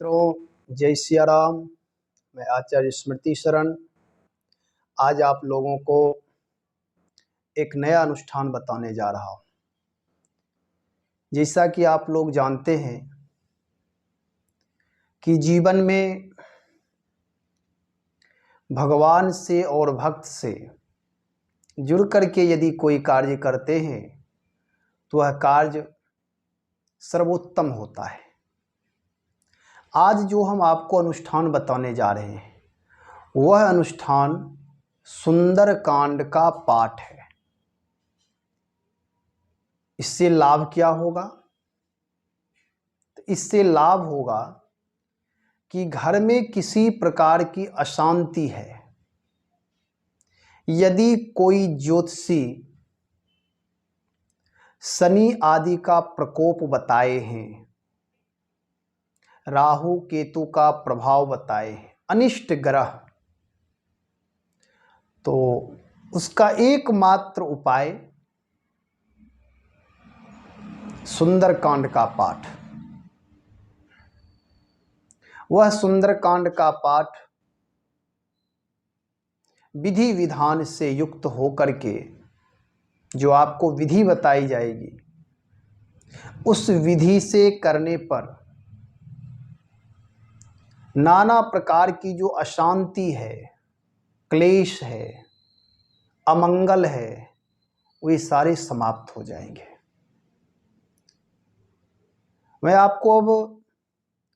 मित्रों, जय सिया राम। मैं आचार्य स्मृति शरण आज आप लोगों को एक नया अनुष्ठान बताने जा रहा हूँ। जैसा कि आप लोग जानते हैं कि जीवन में भगवान से और भक्त से जुड़ करके यदि कोई कार्य करते हैं तो वह कार्य सर्वोत्तम होता है। आज जो हम आपको अनुष्ठान बताने जा रहे हैं वह अनुष्ठान सुंदर कांड का पाठ है। इससे लाभ क्या होगा? इससे लाभ होगा कि घर में किसी प्रकार की अशांति है, यदि कोई ज्योतिषी शनि आदि का प्रकोप बताए हैं, राहु केतु का प्रभाव बताए हैं, अनिष्ट ग्रह, तो उसका एकमात्र उपाय सुंदरकांड का पाठ। वह सुंदरकांड का पाठ विधि विधान से युक्त होकर के जो आपको विधि बताई जाएगी, उस विधि से करने पर नाना प्रकार की जो अशांति है, क्लेश है, अमंगल है, वे सारे समाप्त हो जाएंगे। मैं आपको अब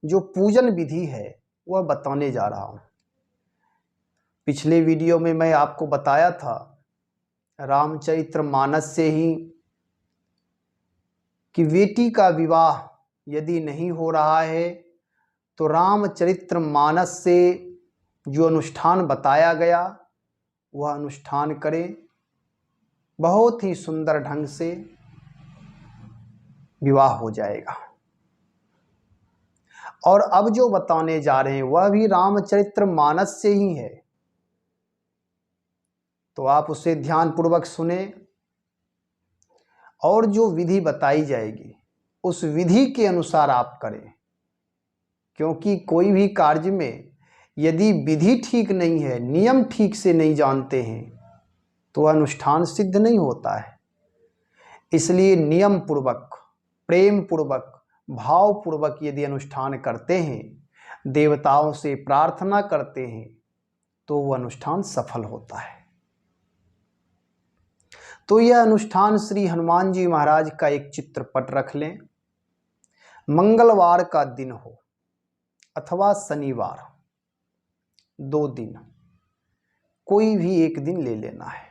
जो पूजन विधि है वह बताने जा रहा हूँ। पिछले वीडियो में मैं आपको बताया था रामचरितमानस से ही कि बेटी का विवाह यदि नहीं हो रहा है तो रामचरितमानस से जो अनुष्ठान बताया गया वह अनुष्ठान करें। बहुत ही सुंदर ढंग से विवाह हो जाएगा। और अब जो बताने जा रहे हैं वह भी रामचरितमानस से ही है, तो आप उसे ध्यानपूर्वक सुने और जो विधि बताई जाएगी उस विधि के अनुसार आप करें। क्योंकि कोई भी कार्य में यदि विधि ठीक नहीं है, नियम ठीक से नहीं जानते हैं, तो अनुष्ठान सिद्ध नहीं होता है। इसलिए नियम पूर्वक, प्रेम पूर्वक, भाव पूर्वक यदि अनुष्ठान करते हैं, देवताओं से प्रार्थना करते हैं, तो वह अनुष्ठान सफल होता है। तो यह अनुष्ठान श्री हनुमान जी महाराज का एक चित्रपट रख लें। मंगलवार का दिन हो अथवा शनिवार, 2 दिन, कोई भी एक दिन ले लेना है।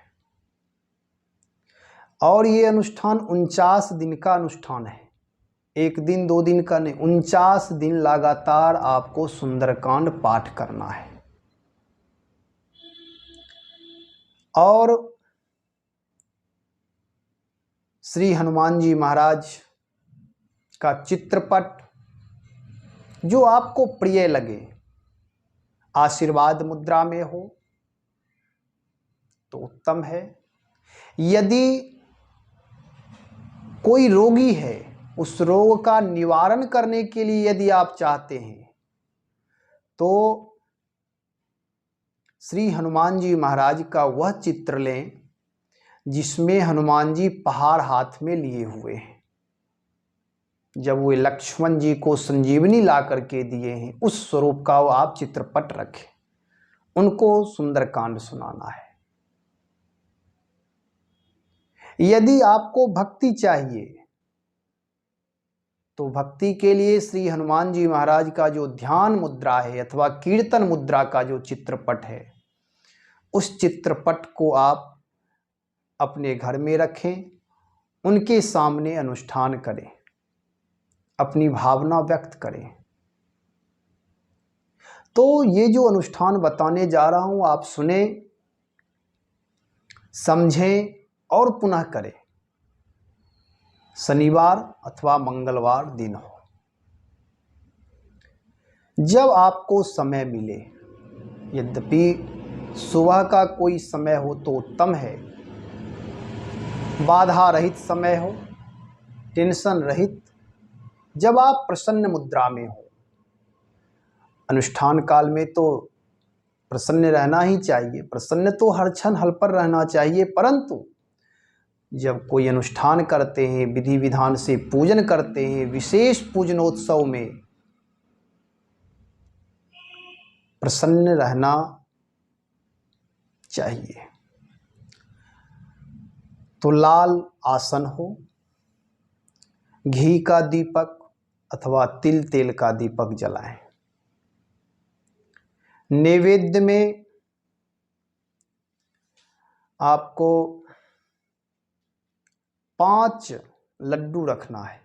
और ये अनुष्ठान 49 दिन का अनुष्ठान है। 1 दिन 2 दिन का नहीं, 49 दिन लगातार आपको सुंदरकांड पाठ करना है। और श्री हनुमान जी महाराज का चित्रपट जो आपको प्रिय लगे, आशीर्वाद मुद्रा में हो तो उत्तम है। यदि कोई रोगी है, उस रोग का निवारण करने के लिए यदि आप चाहते हैं तो श्री हनुमान जी महाराज का वह चित्र लें जिसमें हनुमान जी पहाड़ हाथ में लिए हुए हैं। जब वे लक्ष्मण जी को संजीवनी ला करके दिए हैं, उस स्वरूप का वो आप चित्रपट रखें, उनको सुंदरकांड सुनाना है। यदि आपको भक्ति चाहिए तो भक्ति के लिए श्री हनुमान जी महाराज का जो ध्यान मुद्रा है अथवा कीर्तन मुद्रा का जो चित्रपट है, उस चित्रपट को आप अपने घर में रखें, उनके सामने अनुष्ठान करें, अपनी भावना व्यक्त करें। तो ये जो अनुष्ठान बताने जा रहा हूं आप सुने, समझें और पुनः करें। शनिवार अथवा मंगलवार दिन हो, जब आपको समय मिले, यद्यपि सुबह का कोई समय हो तो उत्तम है, बाधा रहित समय हो, टेंशन रहित, जब आप प्रसन्न मुद्रा में हो अनुष्ठान काल में तो प्रसन्न रहना ही चाहिए, प्रसन्न तो हर क्षण हल पर रहना चाहिए, परंतु जब कोई अनुष्ठान करते हैं, विधि विधान से पूजन करते हैं, विशेष पूजनोत्सव में प्रसन्न रहना चाहिए। तो लाल आसन हो, घी का दीपक अथवा तिल तेल का दीपक जलाएं। नैवेद्य में आपको 5 लड्डू रखना है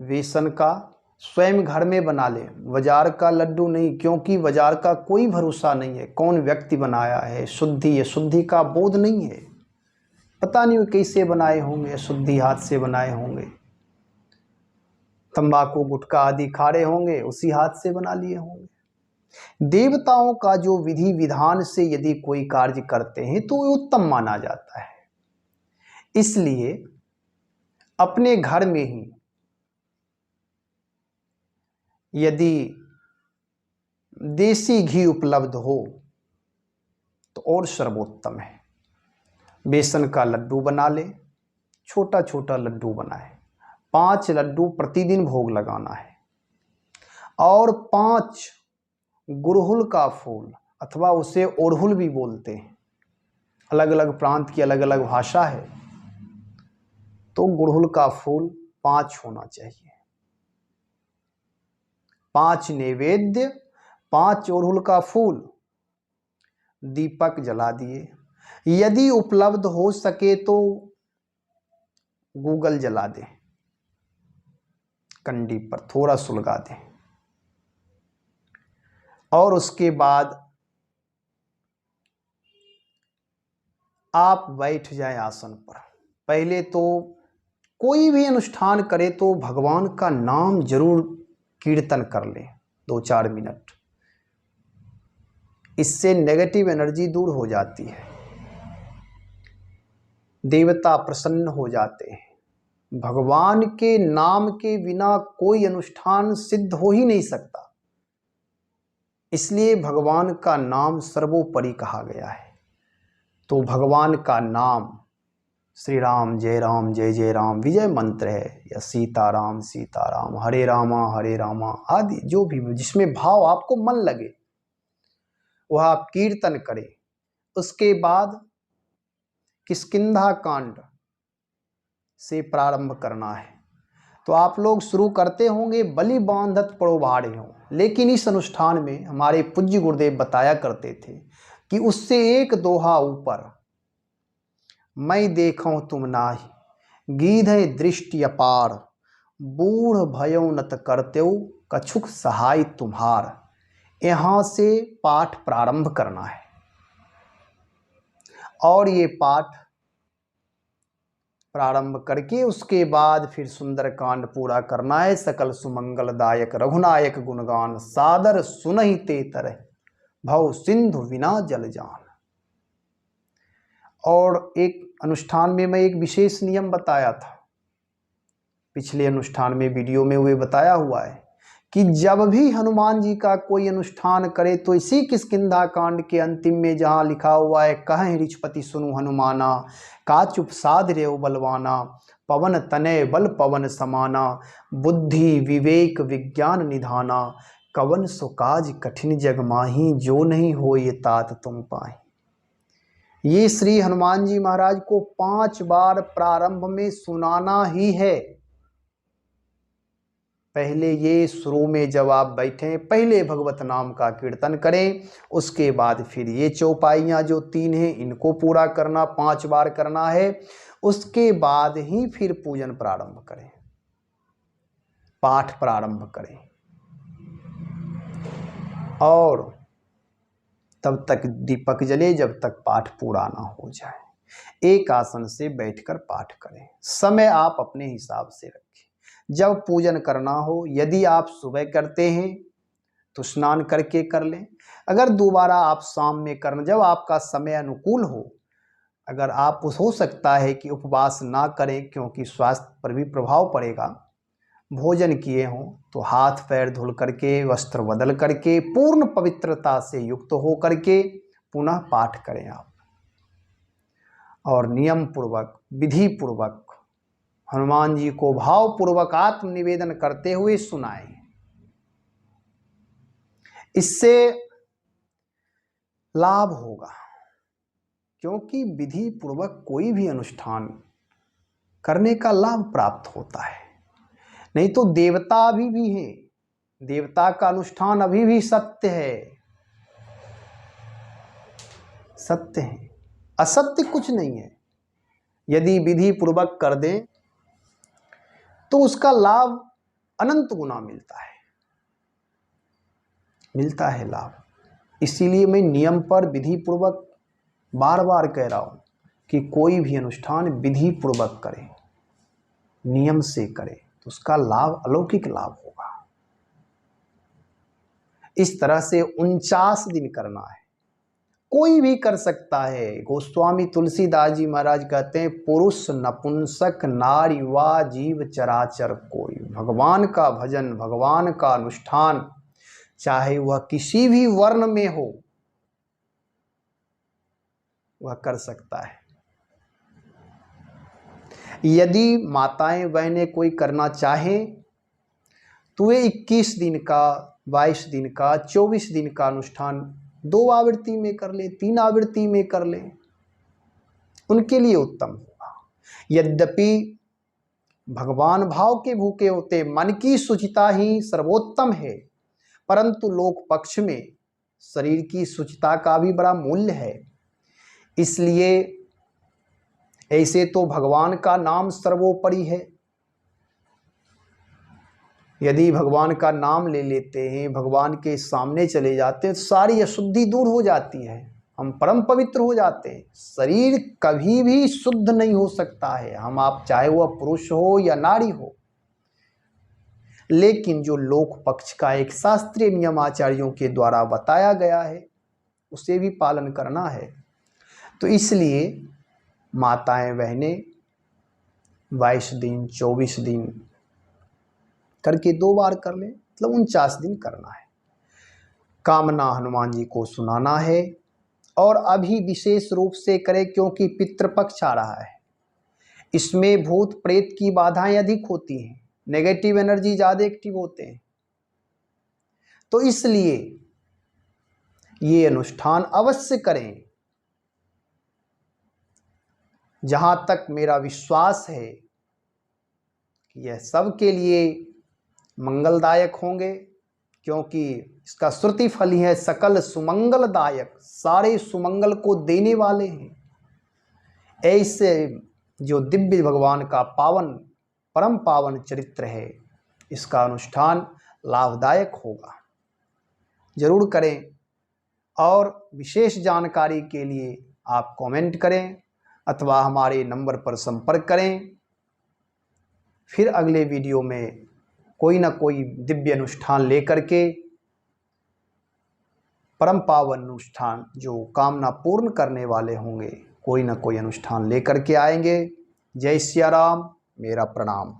बेसन का, स्वयं घर में बना लें, बाजार का लड्डू नहीं, क्योंकि बाजार का कोई भरोसा नहीं है, कौन व्यक्ति बनाया है, शुद्धि अशुद्धि का बोध नहीं है, पता नहीं कैसे बनाए होंगे, शुद्धि हाथ से बनाए होंगे, तंबाकू गुटखा आदि खा रहे होंगे, उसी हाथ से बना लिए होंगे। देवताओं का जो विधि विधान से यदि कोई कार्य करते हैं तो वो उत्तम माना जाता है। इसलिए अपने घर में ही यदि देसी घी उपलब्ध हो तो और सर्वोत्तम है। बेसन का लड्डू बना ले, छोटा छोटा लड्डू बनाए, 5 लड्डू प्रतिदिन भोग लगाना है, और 5 गुड़हुल का फूल अथवा उसे ओड़हुल भी बोलते हैं, अलग अलग प्रांत की अलग अलग भाषा है, तो गुड़हुल का फूल 5 होना चाहिए। 5 नैवेद्य, 5 ओड़हुल का फूल, दीपक जला दिए। यदि उपलब्ध हो सके तो गूगल जला दें, कंडी पर थोड़ा सुलगा दें, और उसके बाद आप बैठ जाएं आसन पर। पहले तो कोई भी अनुष्ठान करे तो भगवान का नाम जरूर कीर्तन कर लें 2-4 मिनट, इससे नेगेटिव एनर्जी दूर हो जाती है, देवता प्रसन्न हो जाते हैं। भगवान के नाम के बिना कोई अनुष्ठान सिद्ध हो ही नहीं सकता, इसलिए भगवान का नाम सर्वोपरि कहा गया है। तो भगवान का नाम श्री राम जय जय राम विजय मंत्र है, या सीताराम सीताराम, हरे रामा आदि जो भी जिसमें भाव आपको मन लगे वह आप कीर्तन करें। उसके बाद किष्किंधा कांड से प्रारंभ करना है। तो आप लोग शुरू करते होंगे बलि बांधत पड़ो भाड़े हो, लेकिन इस अनुष्ठान में हमारे पूज्य गुरुदेव बताया करते थे कि उससे एक दोहा ऊपर, मैं देखूं तुम नाही, गीधे दृष्टि अपार, बूढ़ भयो नत करत्यो, कछुक सहाय तुम्हार, यहाँ से पाठ प्रारंभ करना है। और ये पाठ प्रारंभ करके उसके बाद फिर सुंदरकांड पूरा करना है। सकल सुमंगलदायक रघुनायक गुणगान, सादर सुनहि ते तरह, भव सिंधु विना जल जान। और एक अनुष्ठान में मैं एक विशेष नियम बताया था, पिछले अनुष्ठान में वीडियो में हुए बताया हुआ है कि जब भी हनुमान जी का कोई अनुष्ठान करे तो इसी किष्किंधा कांड के अंतिम में जहाँ लिखा हुआ है, कहें रिचपति सुनु हनुमाना, का चुप साध रेव बलवाना, पवन तनय बल पवन समाना, बुद्धि विवेक विज्ञान निधाना, कवन सो काज कठिन जग माही, जो नहीं हो ये तात तुम पाही। ये श्री हनुमान जी महाराज को 5 बार प्रारंभ में सुनाना ही है। पहले ये शुरू में जब आप बैठे पहले भगवत नाम का कीर्तन करें, उसके बाद फिर ये चौपाइयाँ जो 3 हैं इनको पूरा करना, 5 बार करना है। उसके बाद ही फिर पूजन प्रारंभ करें, पाठ प्रारंभ करें, और तब तक दीपक जले जब तक पाठ पूरा ना हो जाए। एक आसन से बैठकर पाठ करें, समय आप अपने हिसाब से रखें। जब पूजन करना हो, यदि आप सुबह करते हैं तो स्नान करके कर लें, अगर दोबारा आप शाम में करना, जब आपका समय अनुकूल हो। अगर आप हो सकता है कि उपवास ना करें क्योंकि स्वास्थ्य पर भी प्रभाव पड़ेगा, भोजन किए हों तो हाथ पैर धुल करके, वस्त्र बदल करके, पूर्ण पवित्रता से युक्त हो करके पुनः पाठ करें आप, और नियम पूर्वक, विधि पूर्वक हनुमान जी को भावपूर्वक आत्म निवेदन करते हुए सुनाएं। इससे लाभ होगा, क्योंकि विधि पूर्वक कोई भी अनुष्ठान करने का लाभ प्राप्त होता है। नहीं तो देवता अभी भी है, देवता का अनुष्ठान अभी भी सत्य है, सत्य है, असत्य कुछ नहीं है। यदि विधि पूर्वक कर दें तो उसका लाभ अनंत गुना मिलता है, मिलता है लाभ। इसीलिए मैं नियम पर विधि पूर्वक बार बार कह रहा हूं कि कोई भी अनुष्ठान विधि पूर्वक करें, नियम से करें, तो उसका लाभ अलौकिक लाभ होगा। इस तरह से 49 दिन करना है, कोई भी कर सकता है। गोस्वामी तुलसीदास जी महाराज कहते हैं, पुरुष नपुंसक नारी युवा जीव चराचर कोई भगवान का भजन, भगवान का अनुष्ठान, चाहे वह किसी भी वर्ण में हो, वह कर सकता है। यदि माताएं बहनें कोई करना चाहे तो वे 21 दिन का, 22 दिन का, 24 दिन का अनुष्ठान 2 आवृत्ति में कर ले, 3 आवृत्ति में कर ले, उनके लिए उत्तम होगा। यद्यपि भगवान भाव के भूखे होते, मन की शुचिता ही सर्वोत्तम है, परंतु लोक पक्ष में शरीर की शुचिता का भी बड़ा मूल्य है। इसलिए ऐसे तो भगवान का नाम सर्वोपरि है। यदि भगवान का नाम ले लेते हैं, भगवान के सामने चले जाते हैं, तो सारी अशुद्धि दूर हो जाती है, हम परम पवित्र हो जाते हैं। शरीर कभी भी शुद्ध नहीं हो सकता है, हम आप चाहे वह पुरुष हो या नारी हो, लेकिन जो लोक पक्ष का एक शास्त्रीय नियम आचार्यों के द्वारा बताया गया है, उसे भी पालन करना है। तो इसलिए माताएं बहनें 22 दिन, 24 दिन करके 2 बार कर लें, मतलब 49 दिन करना है। कामना हनुमान जी को सुनाना है, और अभी विशेष रूप से करें क्योंकि पितृपक्ष आ रहा है। इसमें भूत प्रेत की बाधाएं अधिक होती हैं, नेगेटिव एनर्जी ज़्यादा एक्टिव होते हैं, तो इसलिए ये अनुष्ठान अवश्य करें। जहाँ तक मेरा विश्वास है कि यह सबके लिए मंगलदायक होंगे, क्योंकि इसका श्रुति फल ही है सकल सुमंगलदायक, सारे सुमंगल को देने वाले हैं। ऐसे जो दिव्य भगवान का पावन, परम पावन चरित्र है, इसका अनुष्ठान लाभदायक होगा। जरूर करें, और विशेष जानकारी के लिए आप कमेंट करें अथवा हमारे नंबर पर संपर्क करें। फिर अगले वीडियो में कोई ना कोई दिव्य अनुष्ठान लेकर के, परम पावन अनुष्ठान जो कामना पूर्ण करने वाले होंगे, कोई ना कोई अनुष्ठान लेकर के आएंगे। जय सिया राम, मेरा प्रणाम।